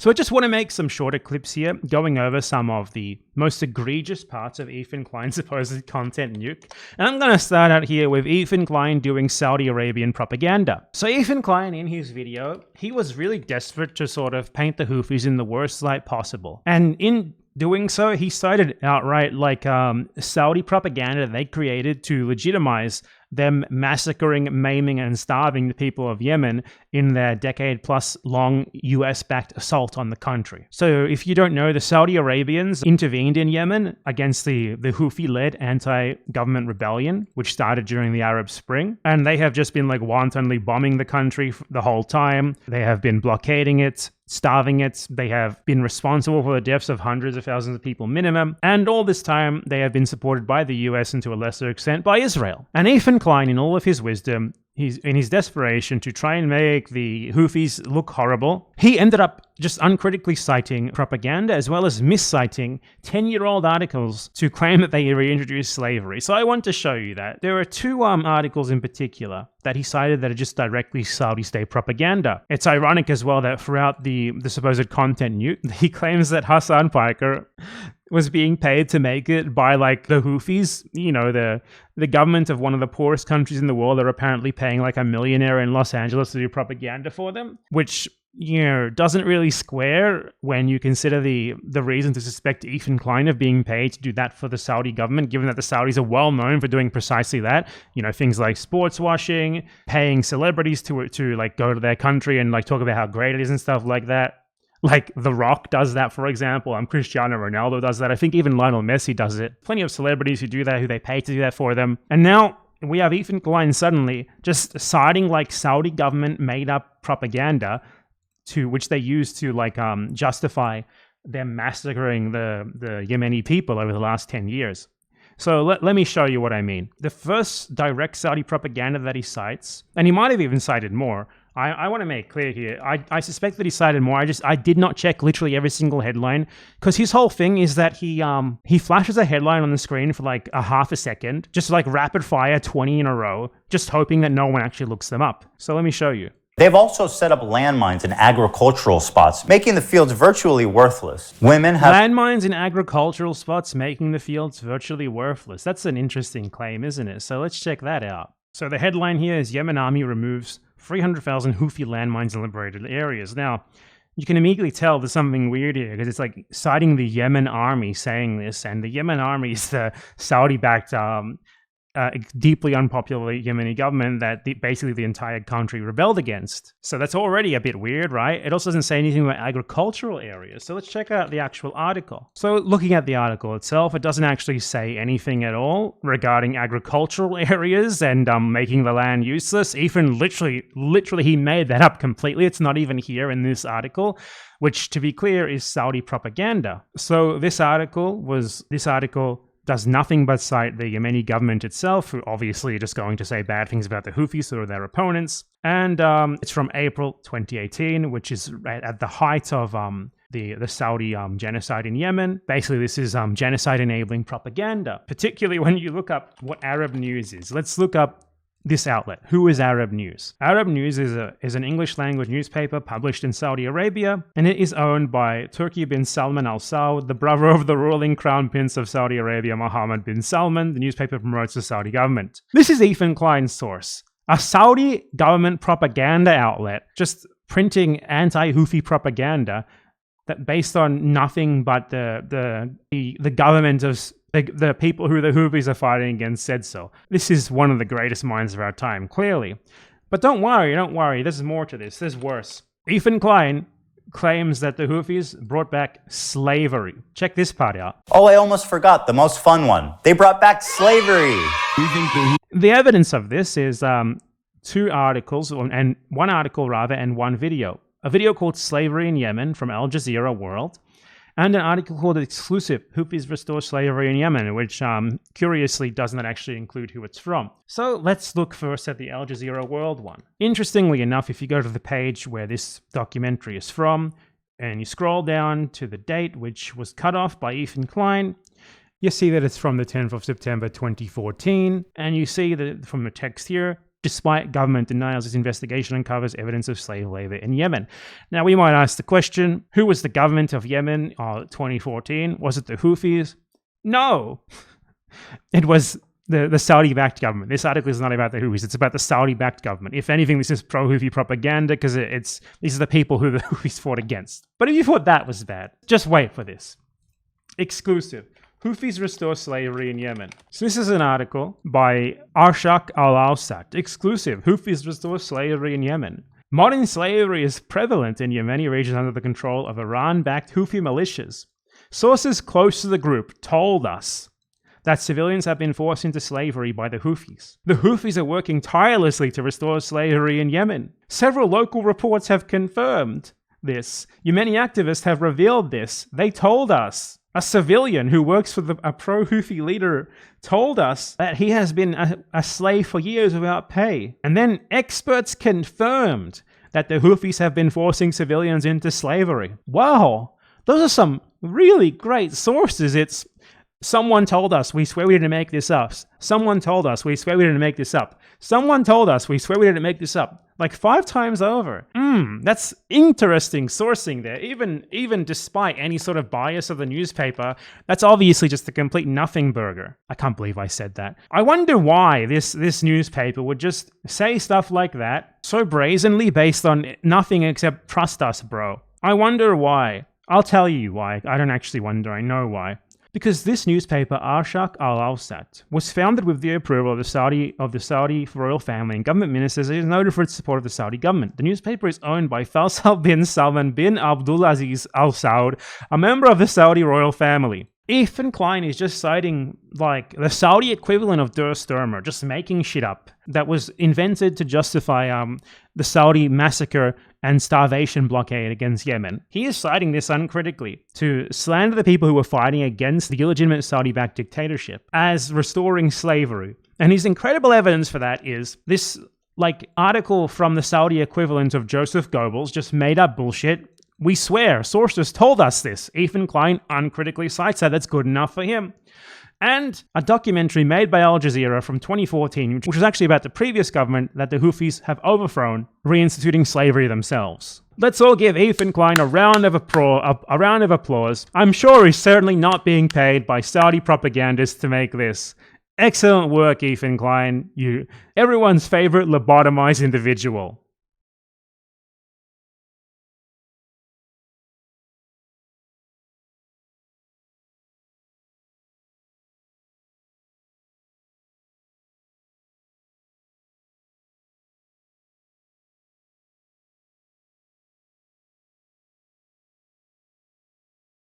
So I just want to make some shorter clips here, going over some of the most egregious parts of Ethan Klein's supposed content nuke. And I'm going to start out here with Ethan Klein doing Saudi Arabian propaganda. So Ethan Klein, in his video, he was really desperate to sort of paint the Houthis in the worst light possible. And in doing so, he cited outright like Saudi propaganda they created to legitimize them massacring, maiming, and starving the people of Yemen in their decade-plus-long US-backed assault on the country. So if you don't know, the Saudi Arabians intervened in Yemen against the Houthi-led anti-government rebellion, which started during the Arab Spring. And they have just been like wantonly bombing the country the whole time. They have been blockading it, starving it. They have been responsible for the deaths of hundreds of thousands of people minimum. And all this time, they have been supported by the US and to a lesser extent by Israel. And Ethan Klein, in all of his wisdom, in his desperation to try and make the Houthis look horrible, he ended up just uncritically citing propaganda as well as misciting 10-year-old articles to claim that they reintroduced slavery. So I want to show you that. There are two articles in particular that he cited that are just directly Saudi state propaganda. It's ironic as well that throughout the supposed content nuke, he claims that Hassan Piker was being paid to make it by like the Houthis, you know, the government of one of the poorest countries in the world are apparently paying like a millionaire in Los Angeles to do propaganda for them, which, you know, doesn't really square when you consider the reason to suspect Ethan Klein of being paid to do that for the Saudi government, given that the Saudis are well known for doing precisely that. You know, things like sports washing, paying celebrities to like go to their country and like talk about how great it is and stuff like that. Like The Rock does that, for example. Cristiano Ronaldo does that. I think even Lionel Messi does it. Plenty of celebrities who do that, who they pay to do that for them. And now we have Ethan Klein suddenly just citing like Saudi government made up propaganda to which they use to like justify them massacring the Yemeni people over the last 10 years. So let me show you what I mean. The first direct Saudi propaganda that he cites, and he might have even cited more, I want to make clear here, I suspect that he cited more. I did not check literally every single headline, because his whole thing is that he flashes a headline on the screen for like a half a second, just like rapid fire 20 in a row, just hoping that no one actually looks them up. So let me show you. They've also set up landmines in agricultural spots, making the fields virtually worthless. Women have landmines in agricultural spots, making the fields virtually worthless. That's an interesting claim, isn't it? So let's check that out. So the headline here is Yemen Army removes 300,000 Houthi landmines in liberated areas. Now, you can immediately tell there's something weird here, because it's like citing the Yemen Army saying this, and the Yemen Army is the Saudi-backed deeply unpopular Yemeni government that basically the entire country rebelled against. So that's already a bit weird, right? It also doesn't say anything about agricultural areas. So let's check out the actual article. So looking at the article itself, it doesn't actually say anything at all regarding agricultural areas and making the land useless. Even literally he made that up completely. It's not even here in this article, which, to be clear, is Saudi propaganda. So this article does nothing but cite the Yemeni government itself, who obviously are just going to say bad things about the Houthis or their opponents. And it's from April 2018, which is at the height of the Saudi genocide in Yemen. Basically, this is genocide-enabling propaganda, particularly when you look up what Arab News is. Let's look up this outlet. Who is Arab News? Arab News is an English-language newspaper published in Saudi Arabia, and it is owned by Turki bin Salman Al Saud, the brother of the ruling crown prince of Saudi Arabia, Mohammed bin Salman. The newspaper promotes the Saudi government. This is Ethan Klein's source. A Saudi government propaganda outlet just printing anti-Houthi propaganda that based on nothing but the government of the people who the Houthis are fighting against said so. This is one of the greatest minds of our time, clearly. But don't worry, there's more to this, there's worse. Ethan Klein claims that the Houthis brought back slavery. Check this part out. Oh, I almost forgot the most fun one. They brought back slavery. The evidence of this is two articles, and one article rather, and one video. A video called Slavery in Yemen from Al Jazeera World, and an article called Exclusive, Houthis Restore Slavery in Yemen, which curiously does not actually include who it's from. So let's look first at the Al Jazeera World one. Interestingly enough, if you go to the page where this documentary is from, and you scroll down to the date, which was cut off by Ethan Klein, you see that it's from the 10th of September 2014, and you see that from the text here, despite government denials. This investigation uncovers evidence of slave labor in Yemen. Now, we might ask the question, who was the government of Yemen in 2014? Was it the Houthis? No. It was the Saudi-backed government. This article is not about the Houthis. It's about the Saudi-backed government. If anything, this is pro-Houthi propaganda because these are the people who the Houthis fought against. But if you thought that was bad, just wait for this. Exclusive. Houthis restore slavery in Yemen. So this is an article by Arshak Al-Awsat. Exclusive. Houthis restore slavery in Yemen. Modern slavery is prevalent in Yemeni regions under the control of Iran-backed Houthi militias. Sources close to the group told us that civilians have been forced into slavery by the Houthis. The Houthis are working tirelessly to restore slavery in Yemen. Several local reports have confirmed this. Yemeni activists have revealed this. They told us. A civilian who works for a pro-Houthi leader told us that he has been a slave for years without pay. And then experts confirmed that the Houthis have been forcing civilians into slavery. Wow, those are some really great sources. It's someone told us, we swear we didn't make this up. Someone told us, we swear we didn't make this up. Someone told us, we swear we didn't make this up. Like 5 times over. That's interesting sourcing there. Even despite any sort of bias of the newspaper, that's obviously just a complete nothing burger. I can't believe I said that. I wonder why this newspaper would just say stuff like that so brazenly based on nothing except trust us, bro. I wonder why. I'll tell you why. I don't actually wonder. I know why. Because this newspaper, Arshak Al-Awsat, was founded with the approval of the Saudi royal family and government ministers. It is noted for its support of the Saudi government. The newspaper is owned by Faisal bin Salman bin Abdulaziz Al Saud, a member of the Saudi royal family. Ethan Klein is just citing like the Saudi equivalent of Der Sturmer, just making shit up that was invented to justify the Saudi massacre and starvation blockade against Yemen. He is citing this uncritically to slander the people who were fighting against the illegitimate Saudi-backed dictatorship as restoring slavery. And his incredible evidence for that is this article from the Saudi equivalent of Joseph Goebbels, just made up bullshit. We swear, sources told us this. Ethan Klein uncritically cites that. That's good enough for him. And a documentary made by Al Jazeera from 2014, which was actually about the previous government that the Houthis have overthrown, reinstituting slavery themselves. Let's all give Ethan Klein a round of applause. I'm sure he's certainly not being paid by Saudi propagandists to make this. Excellent work, Ethan Klein. You, everyone's favorite lobotomized individual.